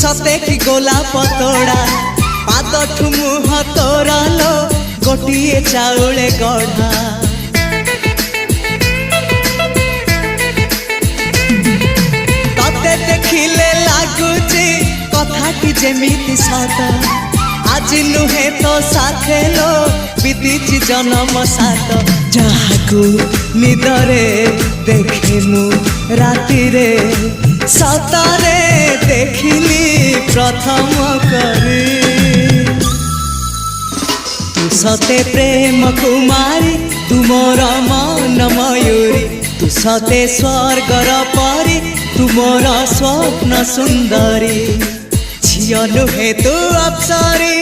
सते कि गोलाप तोड़ा पाद ठुमुह तोरा लो गोटिए चाउले गढ़ा तते देखिले लागुची कथा कि जेमिति सत आज नुहे तो साथे लो बीतीची जन्म सात जहाकू निदरे देखे मु राति रे सतरे देखिली प्रथम करी तू सते प्रेम कुमारी तू मोर मन मयूरी तू सते स्वर्गर परी तू मोर स्वप्न सुंदरी झियो नुहे तू अप्सरी